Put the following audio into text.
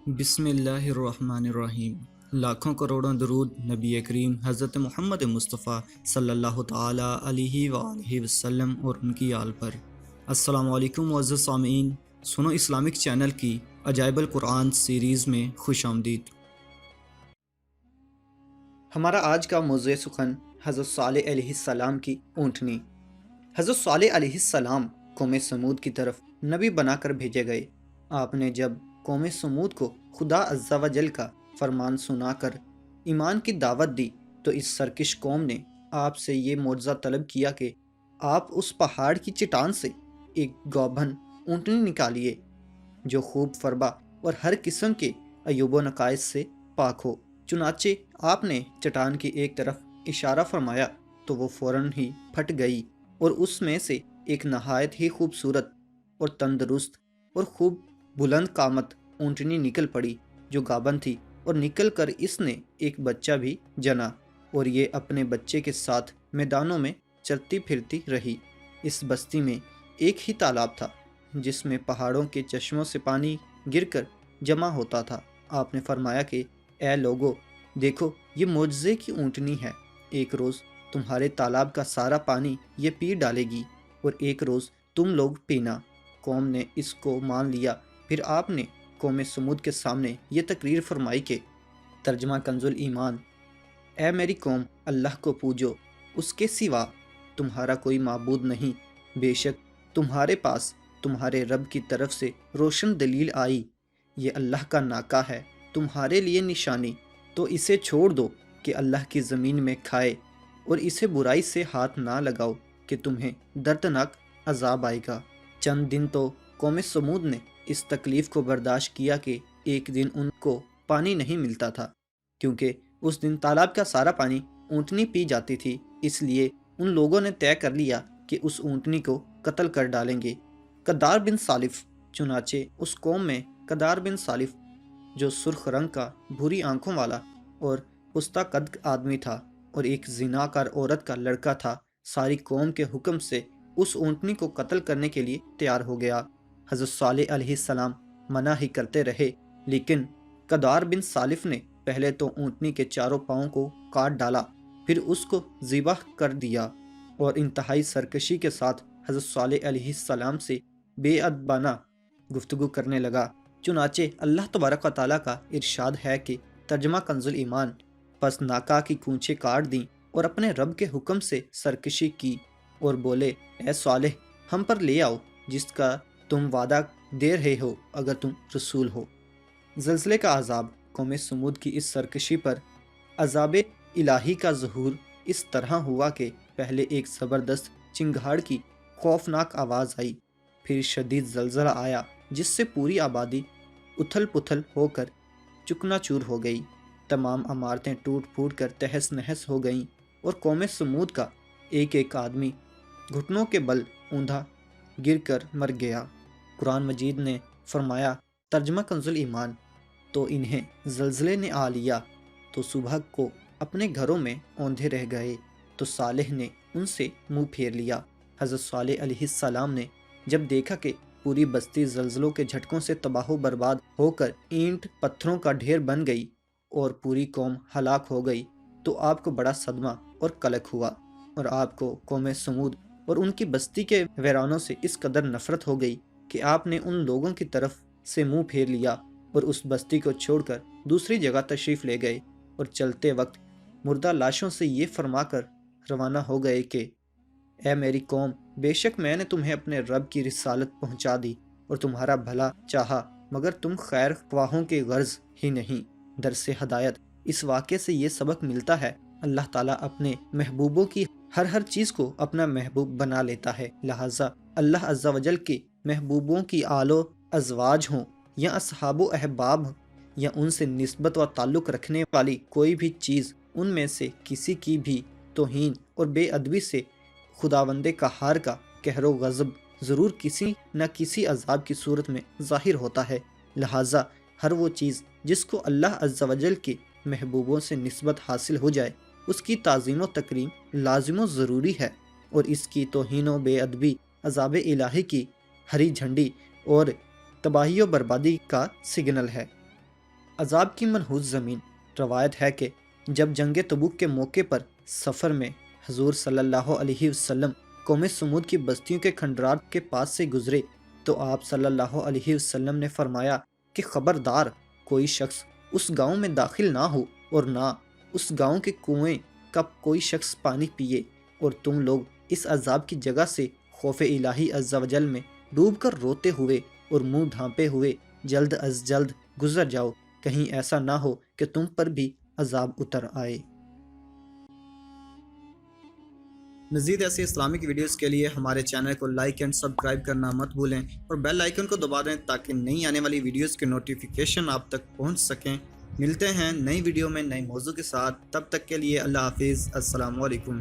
بسم اللہ الرحمن الرحیم۔ لاکھوں کروڑوں درود نبی کریم حضرت محمد مصطفیٰ صلی اللہ تعالی علیہ وآلہ وسلم اور ان کی آل پر۔ السلام علیکم معزز سامعین، سنو اسلامک چینل کی عجائب القرآن سیریز میں خوش آمدید۔ ہمارا آج کا موضوع سخن حضرت صالح علیہ السلام کی اونٹنی۔ حضرت صالح علیہ السلام قوم سمود کی طرف نبی بنا کر بھیجے گئے۔ آپ نے جب قوم سمود کو خدا عز و جل کا فرمان سنا کر ایمان کی دعوت دی تو اس سرکش قوم نے آپ سے یہ معجزہ طلب کیا کہ آپ اس پہاڑ کی چٹان سے ایک گوبھن اونٹنی نکالیے جو خوب فربا اور ہر قسم کے عیوب و نقائص سے پاک ہو۔ چنانچہ آپ نے چٹان کی ایک طرف اشارہ فرمایا تو وہ فوراً ہی پھٹ گئی اور اس میں سے ایک نہایت ہی خوبصورت اور تندرست اور خوب بلند قامت اونٹنی نکل پڑی جو گابن تھی، اور نکل کر اس نے ایک بچہ بھی جنا اور یہ اپنے بچے کے ساتھ میدانوں میں چرتی پھرتی رہی۔ اس بستی میں ایک ہی تالاب تھا جس میں پہاڑوں کے چشموں سے پانی گر کر جمع ہوتا تھا۔ آپ نے فرمایا کہ اے لوگو، دیکھو یہ معجزے کی اونٹنی ہے۔ ایک روز تمہارے تالاب کا سارا پانی یہ پی ڈالے گی اور ایک روز تم لوگ پینا۔ قوم نے اس کو مان لیا۔ پھر آپ نے قوم سمود کے سامنے یہ تقریر فرمائی کہ ترجمہ کنز ایمان: اے میری قوم، اللہ کو پوجو، اس کے سوا تمہارا کوئی معبود نہیں۔ بے شک تمہارے پاس تمہارے رب کی طرف سے روشن دلیل آئی، یہ اللہ کا ناکہ ہے تمہارے لیے نشانی، تو اسے چھوڑ دو کہ اللہ کی زمین میں کھائے، اور اسے برائی سے ہاتھ نہ لگاؤ کہ تمہیں دردناک عذاب آئے گا۔ چند دن تو قوم سمود نے اس تکلیف کو برداشت کیا کہ ایک دن ان کو پانی نہیں ملتا تھا، کیونکہ اس دن تالاب کا سارا پانی اونٹنی پی جاتی تھی۔ اس لیے ان لوگوں نے طے کر لیا کہ اس اونٹنی کو قتل کر ڈالیں گے۔ قدار بن سالف، چنانچہ اس قوم میں قدار بن سالف جو سرخ رنگ کا، بھوری آنکھوں والا اور پستہ قد آدمی تھا اور ایک زناکار عورت کا لڑکا تھا، ساری قوم کے حکم سے اس اونٹنی کو قتل کرنے کے لیے تیار ہو گیا۔ حضرت صالح علیہ السلام منع ہی کرتے رہے، لیکن قدار بن سالف نے پہلے تو اونٹنی کے چاروں پاؤں کو کاٹ ڈالا، پھر اس کو ذبح کر دیا اور انتہائی سرکشی کے ساتھ حضرت صالح علیہ السلام سے بے ادبانہ گفتگو کرنے لگا۔ چنانچہ اللہ تبارک و تعالیٰ کا ارشاد ہے کہ ترجمہ کنز ایمان: پس ناکا کی کونچیں کاٹ دیں اور اپنے رب کے حکم سے سرکشی کی اور بولے، اے صالح، ہم پر لے آؤ جس کا تم وعدہ دے رہے ہو اگر تم رسول ہو۔ زلزلے کا عذاب۔ قوم سمود کی اس سرکشی پر عذاب الہی کا ظہور اس طرح ہوا کہ پہلے ایک زبردست چنگھاڑ کی خوفناک آواز آئی، پھر شدید زلزلہ آیا جس سے پوری آبادی اتھل پتھل ہو کر چکنا چور ہو گئی۔ تمام عمارتیں ٹوٹ پھوٹ کر تہس نہس ہو گئیں اور قوم سمود کا ایک ایک آدمی گھٹنوں کے بل اوندھا گر کر مر گیا۔ قرآن مجید نے فرمایا، ترجمہ کنز ایمان: تو انہیں زلزلے نے آ لیا تو صبح کو اپنے گھروں میں اوندھے رہ گئے، تو صالح نے ان سے منہ پھیر لیا۔ حضرت صالح علیہ السلام نے جب دیکھا کہ پوری بستی زلزلوں کے جھٹکوں سے تباہ و برباد ہو کر اینٹ پتھروں کا ڈھیر بن گئی اور پوری قوم ہلاک ہو گئی، تو آپ کو بڑا صدمہ اور قلق ہوا، اور آپ کو قوم سمود اور ان کی بستی کے ویرانوں سے اس قدر نفرت ہو گئی کہ آپ نے ان لوگوں کی طرف سے منہ پھیر لیا اور اس بستی کو چھوڑ کر دوسری جگہ تشریف لے گئے، اور چلتے وقت مردہ لاشوں سے یہ فرما کر روانہ ہو گئے کہ اے میری قوم، بے شک میں نے تمہیں اپنے رب کی رسالت پہنچا دی اور تمہارا بھلا چاہا، مگر تم خیر خواہوں کے غرض ہی نہیں۔ درس ہدایت: اس واقعے سے یہ سبق ملتا ہے، اللہ تعالیٰ اپنے محبوبوں کی ہر چیز کو اپنا محبوب بنا لیتا ہے، لہٰذا اللہ عز و جل کے محبوبوں کی آل و ازواج ہوں یا اصحاب و احباب یا ان سے نسبت و تعلق رکھنے والی کوئی بھی چیز، ان میں سے کسی کی بھی توہین اور بے ادبی سے خداوند قہار کا قہر و غضب ضرور کسی نہ کسی عذاب کی صورت میں ظاہر ہوتا ہے۔ لہٰذا ہر وہ چیز جس کو اللہ عز و جل کے محبوبوں سے نسبت حاصل ہو جائے، اس کی تعظیم و تکریم لازم و ضروری ہے، اور اس کی توہین و بے ادبی عذاب الہی کی ہری جھنڈی اور تباہی و بربادی کا سگنل ہے۔ عذاب کی منحوس زمین۔ روایت ہے کہ جب جنگ تبوک کے موقع پر سفر میں حضور صلی اللہ علیہ وسلم قوم سمود کی بستیوں کے کھنڈرات کے پاس سے گزرے تو آپ صلی اللہ علیہ وسلم نے فرمایا کہ خبردار کوئی شخص اس گاؤں میں داخل نہ ہو اور نہ اس گاؤں کے کنویں کا کوئی شخص پانی پیے، اور تم لوگ اس عذاب کی جگہ سے خوف الہی عز و جل میں ڈوب کر روتے ہوئے اور منہ ڈھانپے ہوئے جلد از جلد گزر جاؤ، کہیں ایسا نہ ہو کہ تم پر بھی عذاب اتر آئے۔ مزید ایسی اسلامک ویڈیوز کے لیے ہمارے چینل کو لائک اینڈ سبسکرائب کرنا مت بھولیں اور بیل آئیکن کو دبا دیں تاکہ نئی آنے والی ویڈیوز کے نوٹیفیکیشن آپ تک پہنچ سکیں۔ ملتے ہیں نئی ویڈیو میں نئے موضوع کے ساتھ، تب تک کے لیے اللہ حافظ، السلام علیکم۔